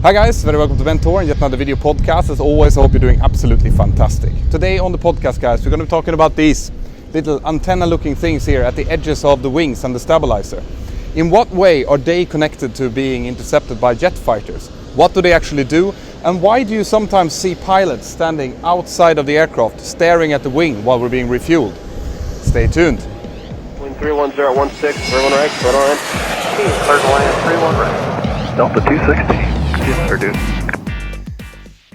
Hi guys, very welcome to Ventor and yet another video podcast. As always, I hope you're doing absolutely fantastic. Today on the podcast, guys, we're going to be talking about these little antenna looking things here at the edges of the wings and the stabilizer. In what way are they connected to being intercepted by jet fighters? What do they actually do? And why do you sometimes see pilots standing outside of the aircraft staring at the wing while we're being refueled? Stay tuned. Wind 31016, third one right, third one right. Third one, 31 right. Delta 260.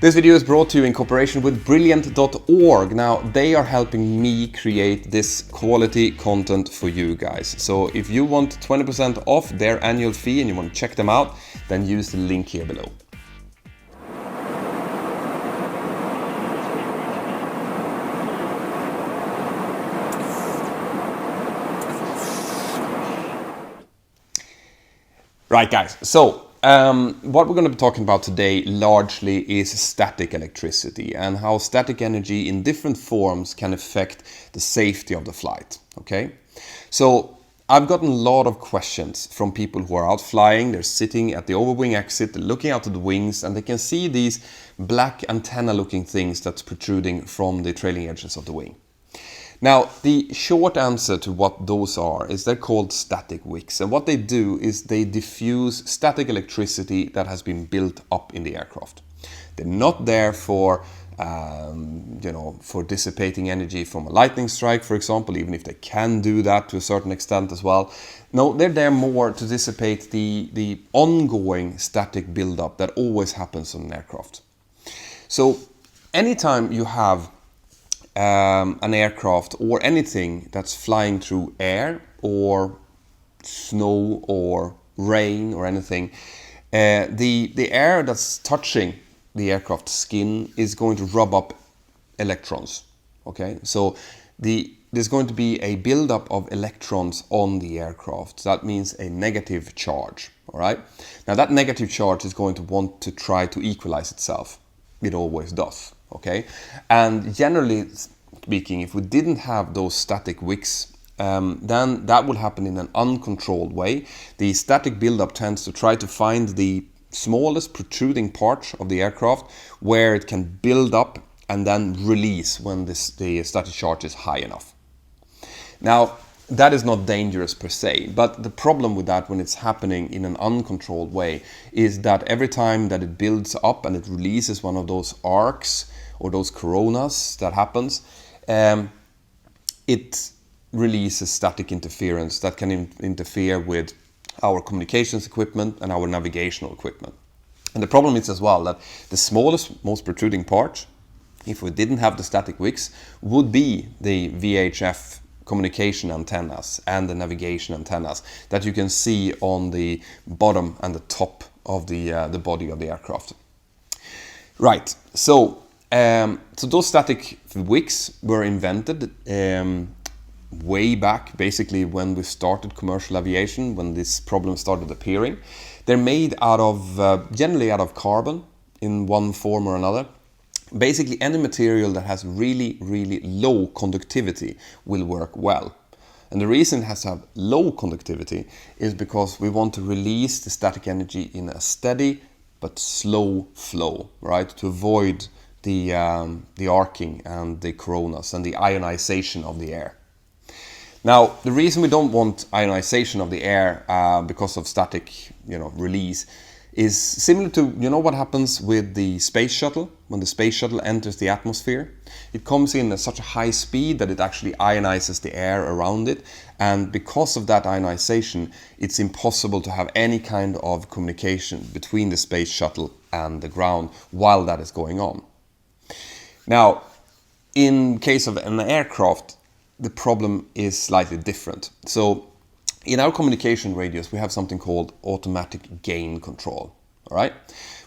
This video is brought to you in cooperation with Brilliant.org. Now, they are helping me create this quality content for you guys. So if you want 20% off their annual fee and you want to check them out, then use the link here below. Right, guys, so what we're going to be talking about today largely is static electricity and how static energy in different forms can affect the safety of the flight, okay? So I've gotten a lot of questions from people who are out flying. They're sitting at the overwing exit, they're looking out at the wings, and they can see these black antenna looking things that's protruding from the trailing edges of the wing. Now, the short answer to what those are is they're called static wicks. And what they do is they diffuse static electricity that has been built up in the aircraft. They're not there for, for dissipating energy from a lightning strike, for example, even if they can do that to a certain extent as well. No, they're there more to dissipate the ongoing static buildup that always happens on an aircraft. So, anytime you have an aircraft or anything that's flying through air or snow or rain or anything, the air that's touching the aircraft skin is going to rub up electrons. Okay, so there's going to be a buildup of electrons on the aircraft. That means a negative charge. All right. Now that negative charge is going to want to try to equalize itself. It always does. Okay, and generally speaking, if we didn't have those static wicks, then that would happen in an uncontrolled way. The static buildup tends to try to find the smallest protruding part of the aircraft where it can build up and then release when the static charge is high enough. Now, that is not dangerous per se, but the problem with that when it's happening in an uncontrolled way is that every time that it builds up and it releases one of those arcs or those coronas that happens, it releases static interference that can interfere with our communications equipment and our navigational equipment. And the problem is as well that the smallest, most protruding part, if we didn't have the static wicks, would be the VHF communication antennas and the navigation antennas that you can see on the bottom and the top of the body of the aircraft. Right, so those static wicks were invented way back, basically when we started commercial aviation, when this problem started appearing. They're made out of, generally out of carbon in one form or another. Basically, any material that has really, really low conductivity will work well. And the reason it has to have low conductivity is because we want to release the static energy in a steady but slow flow, right? To avoid the arcing and the coronas and the ionization of the air. Now, the reason we don't want ionization of the air because of static, release is similar to, what happens with the space shuttle. When the space shuttle enters the atmosphere, it comes in at such a high speed that it actually ionizes the air around it. And because of that ionization, it's impossible to have any kind of communication between the space shuttle and the ground while that is going on. Now, in case of an aircraft, the problem is slightly different. So in our communication radios, we have something called automatic gain control. All right.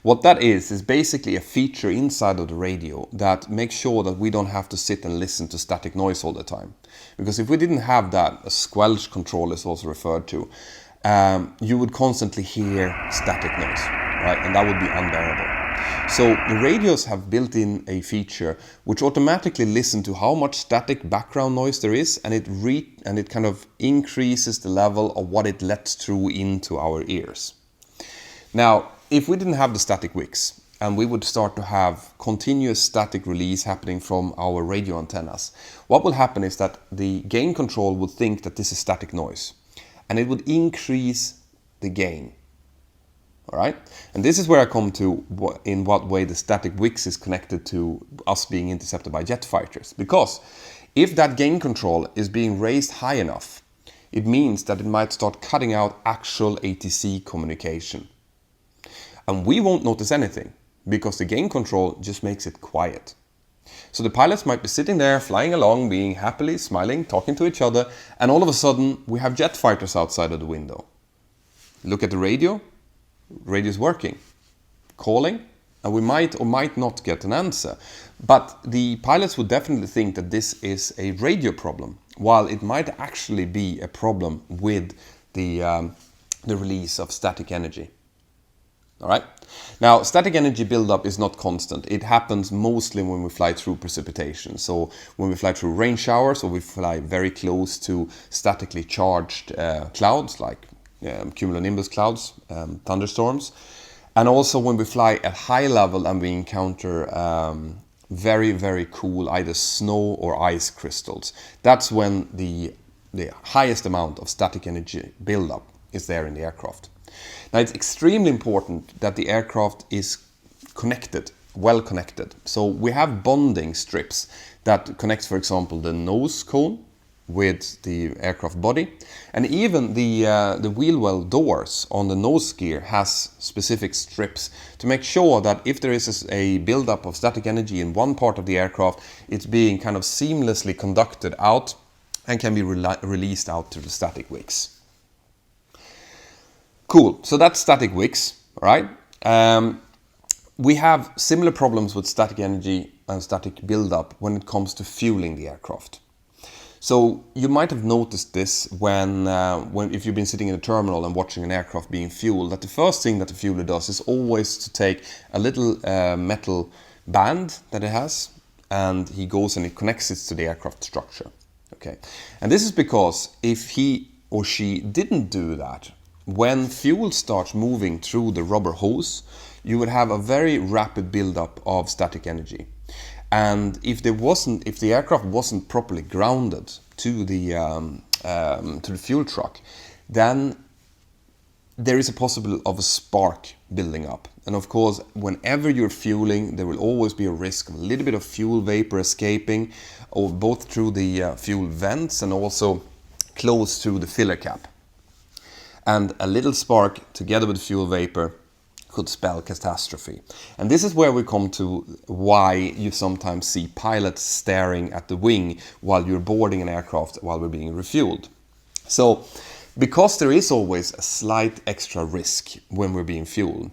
What that is basically a feature inside of the radio that makes sure that we don't have to sit and listen to static noise all the time. Because if we didn't have that, a squelch control is also referred to, you would constantly hear static noise, right? And that would be unbearable. So the radios have built in a feature which automatically listens to how much static background noise there is, and it kind of increases the level of what it lets through into our ears. Now, if we didn't have the static wicks and we would start to have continuous static release happening from our radio antennas, what will happen is that the gain control would think that this is static noise and it would increase the gain. All right, and this is where I come to in what way the static wicks is connected to us being intercepted by jet fighters. Because if that gain control is being raised high enough, it means that it might start cutting out actual ATC communication. And we won't notice anything because the gain control just makes it quiet. So the pilots might be sitting there, flying along, being happily, smiling, talking to each other, and all of a sudden we have jet fighters outside of the window. Look at the radio. Radio is working, calling, and we might or might not get an answer. But the pilots would definitely think that this is a radio problem, while it might actually be a problem with the release of static energy. All right. Now, static energy buildup is not constant. It happens mostly when we fly through precipitation. So when we fly through rain showers, or we fly very close to statically charged clouds like cumulonimbus clouds, thunderstorms, and also when we fly at high level and we encounter very, very cool either snow or ice crystals. That's when the highest amount of static energy buildup is there in the aircraft. Now, it's extremely important that the aircraft is connected, well connected. So we have bonding strips that connects, for example, the nose cone with the aircraft body, and even the wheel well doors on the nose gear has specific strips to make sure that if there is a buildup of static energy in one part of the aircraft, it's being kind of seamlessly conducted out and can be released out to the static wicks. Cool, so that's static wicks, all right? We have similar problems with static energy and static buildup when it comes to fueling the aircraft. So you might have noticed this when if you've been sitting in a terminal and watching an aircraft being fueled, that the first thing that the fueler does is always to take a little metal band that it has, and he goes and he connects it to the aircraft structure. Okay, and this is because if he or she didn't do that, when fuel starts moving through the rubber hose, you would have a very rapid buildup of static energy. And if the aircraft wasn't properly grounded to the fuel truck, then there is a possibility of a spark building up. And of course, whenever you're fueling, there will always be a risk of a little bit of fuel vapor escaping, or both through the fuel vents and also close to the filler cap. And a little spark together with fuel vapor could spell catastrophe. And this is where we come to why you sometimes see pilots staring at the wing while you're boarding an aircraft while we're being refueled. So, because there is always a slight extra risk when we're being fueled,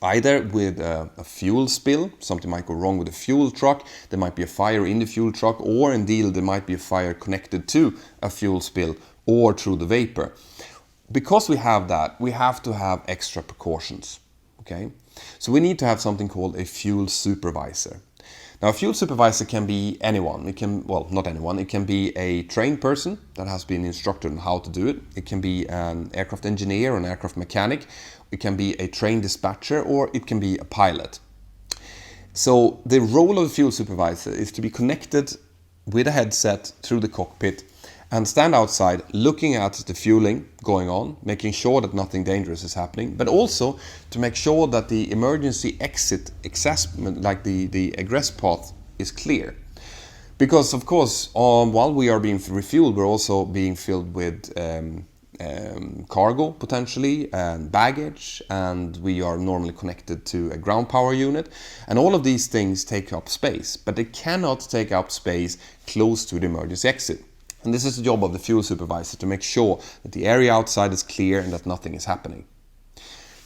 either with a fuel spill, something might go wrong with the fuel truck, there might be a fire in the fuel truck, or indeed there might be a fire connected to a fuel spill or through the vapor. Because we have that, we have to have extra precautions. Okay, so we need to have something called a fuel supervisor. Now, a fuel supervisor can be anyone. It can, well, not anyone. It can be a trained person that has been instructed on how to do it. It can be an aircraft engineer or an aircraft mechanic. It can be a trained dispatcher, or it can be a pilot. So the role of a fuel supervisor is to be connected with a headset through the cockpit and stand outside looking at the fueling going on, making sure that nothing dangerous is happening, but also to make sure that the emergency exit, like the egress path, is clear. Because of course, while we are being refueled, we're also being filled with cargo potentially and baggage, and we are normally connected to a ground power unit, and all of these things take up space, but they cannot take up space close to the emergency exit. And this is the job of the fuel supervisor, to make sure that the area outside is clear and that nothing is happening.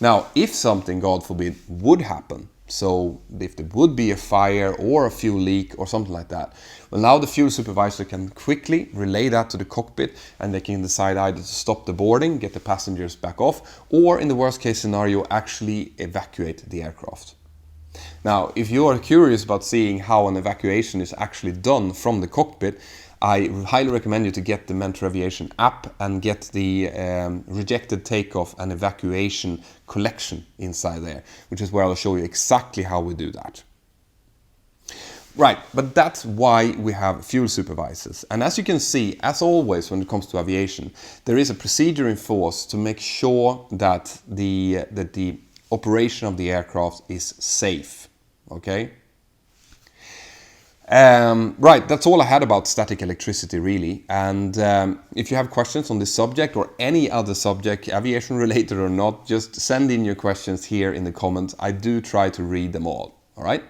Now, if something, God forbid, would happen, so if there would be a fire or a fuel leak or something like that, well, now the fuel supervisor can quickly relay that to the cockpit, and they can decide either to stop the boarding, get the passengers back off, or in the worst case scenario, actually evacuate the aircraft. Now, if you are curious about seeing how an evacuation is actually done from the cockpit, I highly recommend you to get the Mentor Aviation app and get the rejected takeoff and evacuation collection inside there, which is where I'll show you exactly how we do that. Right, but that's why we have fuel supervisors. And as you can see, as always when it comes to aviation, there is a procedure in force to make sure that the operation of the aircraft is safe, okay? Right, that's all I had about static electricity really. And if you have questions on this subject or any other subject, aviation related or not, just send in your questions here in the comments. I do try to read them all right?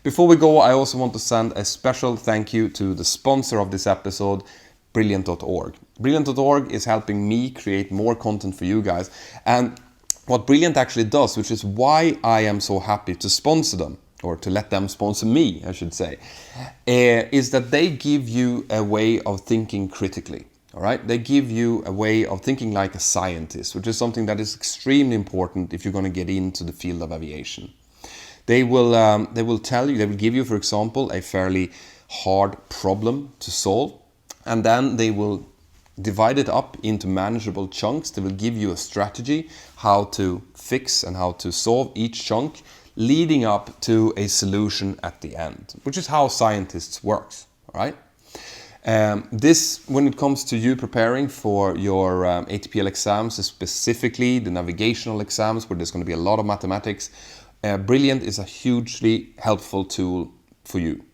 Before we go, I also want to send a special thank you to the sponsor of this episode, Brilliant.org. Brilliant.org is helping me create more content for you guys. And what Brilliant actually does, which is why I am so happy to sponsor them, or to let them sponsor me, I should say, is that they give you a way of thinking critically. All right? They give you a way of thinking like a scientist, which is something that is extremely important if you're going to get into the field of aviation. They will tell you, they will give you, for example, a fairly hard problem to solve, and then they will divide it up into manageable chunks. They will give you a strategy how to fix and how to solve each chunk, leading up to a solution at the end, which is how scientists work, all right? This, when it comes to you preparing for your ATPL exams, specifically the navigational exams, where there's going to be a lot of mathematics, Brilliant is a hugely helpful tool for you.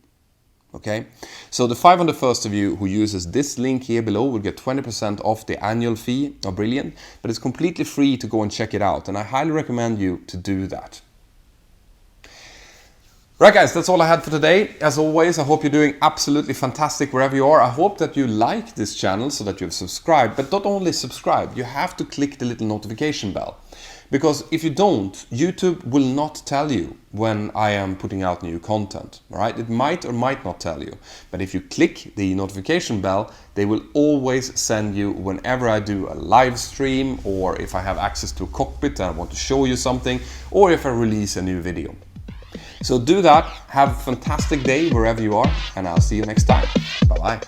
Okay, so the 501st of you who uses this link here below will get 20% off the annual fee of Brilliant, but it's completely free to go and check it out, and I highly recommend you to do that. Right guys, that's all I had for today. As always, I hope you're doing absolutely fantastic wherever you are. I hope that you like this channel so that you've subscribed, but not only subscribe, you have to click the little notification bell. Because if you don't, YouTube will not tell you when I am putting out new content, all right? It might or might not tell you, but if you click the notification bell, they will always send you whenever I do a live stream, or if I have access to a cockpit and I want to show you something, or if I release a new video. So do that, have a fantastic day wherever you are, and I'll see you next time. Bye-bye.